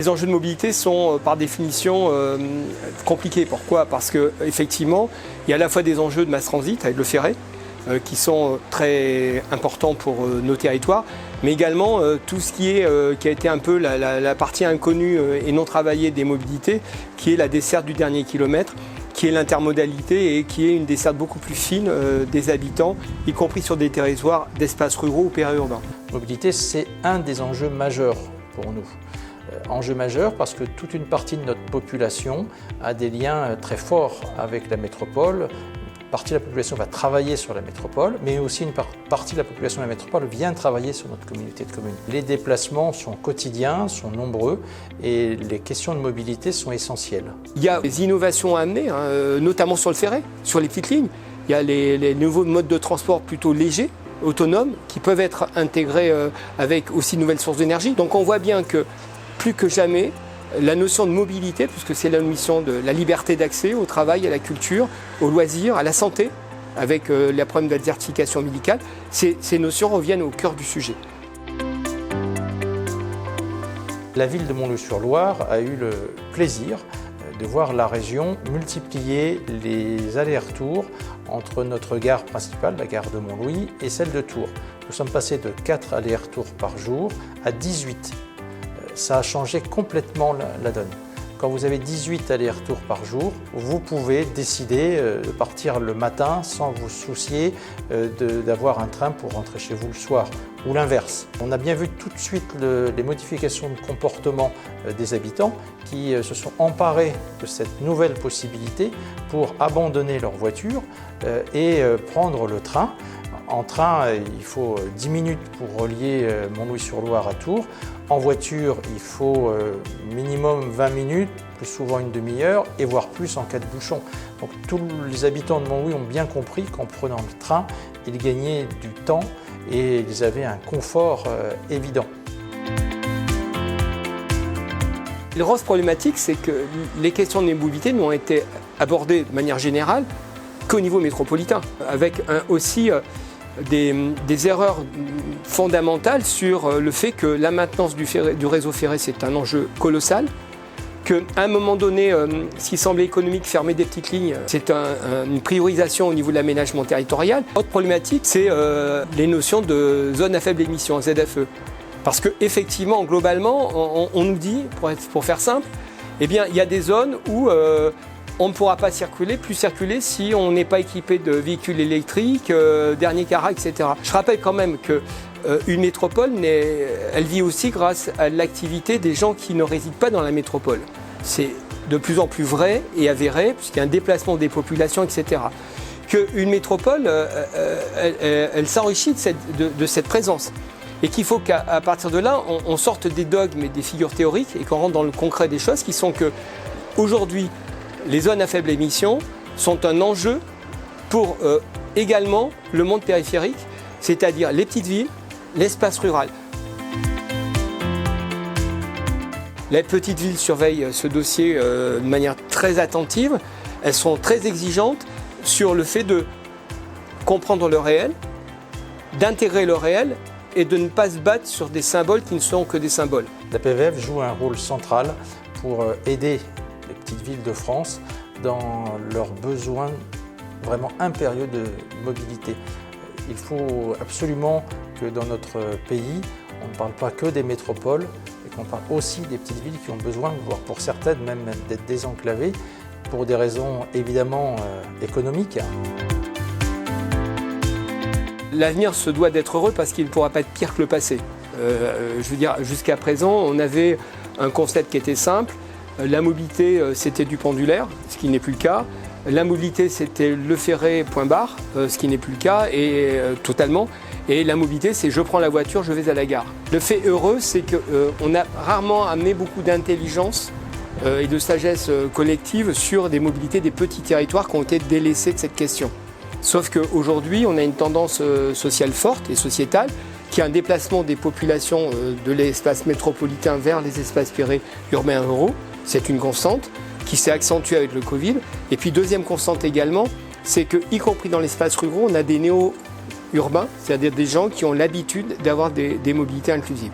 Les enjeux de mobilité sont par définition compliqués. Pourquoi? Parce qu'effectivement, il y a à la fois des enjeux de mass transit avec le ferré, qui sont très importants pour nos territoires, mais également tout ce qui a été un peu la partie inconnue et non travaillée des mobilités, qui est la desserte du dernier kilomètre, qui est l'intermodalité et qui est une desserte beaucoup plus fine des habitants, y compris sur des territoires d'espaces ruraux ou périurbains. Mobilité, c'est un des enjeux majeurs pour nous. Enjeu majeur parce que toute une partie de notre population a des liens très forts avec la métropole. Une partie de la population va travailler sur la métropole, mais aussi une partie de la population de la métropole vient travailler sur notre communauté de communes. Les déplacements sont quotidiens, sont nombreux et les questions de mobilité sont essentielles. Il y a des innovations à amener, notamment sur le ferré, sur les petites lignes. Il y a les nouveaux modes de transport plutôt légers, autonomes, qui peuvent être intégrés avec aussi de nouvelles sources d'énergie. Donc on voit bien que plus que jamais, la notion de mobilité, puisque c'est la notion de la liberté d'accès au travail, à la culture, aux loisirs, à la santé, avec les problèmes de la désertification médicale, ces notions reviennent au cœur du sujet. La ville de Montlouis-sur-Loire a eu le plaisir de voir la région multiplier les allers-retours entre notre gare principale, la gare de Montlouis, et celle de Tours. Nous sommes passés de 4 allers-retours par jour à 18. Ça a changé complètement la donne. Quand vous avez 18 allers-retours par jour, vous pouvez décider de partir le matin sans vous soucier d'avoir un train pour rentrer chez vous le soir, ou l'inverse. On a bien vu tout de suite les modifications de comportement des habitants qui se sont emparés de cette nouvelle possibilité pour abandonner leur voiture et prendre le train. En train, il faut 10 minutes pour relier Montlouis-sur-Loire à Tours. En voiture, il faut minimum 20 minutes, plus souvent une demi-heure, et voire plus en cas de bouchon. Donc tous les habitants de Montlouis ont bien compris qu'en prenant le train, ils gagnaient du temps et ils avaient un confort évident. La grosse problématique, c'est que les questions de mobilité n'ont été abordées de manière générale qu'au niveau métropolitain, avec aussi des erreurs fondamentales sur le fait que la maintenance du réseau ferré, c'est un enjeu colossal, qu'à un moment donné, ce qui semblait économique, fermer des petites lignes, c'est une priorisation au niveau de l'aménagement territorial. Autre problématique, c'est les notions de zones à faible émission, ZFE. Parce qu'effectivement, globalement, on nous dit, pour faire simple, eh bien, il y a des zones où on ne pourra pas plus circuler si on n'est pas équipé de véhicules électriques, dernier carat, etc. Je rappelle quand même qu'une métropole, elle vit aussi grâce à l'activité des gens qui ne résident pas dans la métropole. C'est de plus en plus vrai et avéré, puisqu'il y a un déplacement des populations, etc. Qu'une métropole, elle s'enrichit de cette présence. Et qu'il faut qu'à partir de là, on sorte des dogmes et des figures théoriques et qu'on rentre dans le concret des choses qui sont que, aujourd'hui, les zones à faible émission sont un enjeu pour également le monde périphérique, c'est-à-dire les petites villes, l'espace rural. Les petites villes surveillent ce dossier de manière très attentive. Elles sont très exigeantes sur le fait de comprendre le réel, d'intégrer le réel et de ne pas se battre sur des symboles qui ne sont que des symboles. La PVF joue un rôle central pour aider les petites villes de France dans leurs besoins vraiment impérieux de mobilité. Il faut absolument que dans notre pays, on ne parle pas que des métropoles, et qu'on parle aussi des petites villes qui ont besoin, voire pour certaines même d'être désenclavées, pour des raisons évidemment économiques. L'avenir se doit d'être heureux parce qu'il ne pourra pas être pire que le passé. Je veux dire, jusqu'à présent, on avait un concept qui était simple. La mobilité, c'était du pendulaire, ce qui n'est plus le cas. La mobilité, c'était le ferré, point barre, ce qui n'est plus le cas, et totalement. Et la mobilité, c'est je prends la voiture, je vais à la gare. Le fait heureux, c'est qu'on a rarement amené beaucoup d'intelligence et de sagesse collective sur des mobilités des petits territoires qui ont été délaissés de cette question. Sauf qu'aujourd'hui, on a une tendance sociale forte et sociétale qui est un déplacement des populations de l'espace métropolitain vers les espaces périurbains ruraux. C'est une constante qui s'est accentuée avec le Covid. Et puis deuxième constante également, c'est que, y compris dans l'espace rural, on a des néo-urbains, c'est-à-dire des gens qui ont l'habitude d'avoir des mobilités inclusives.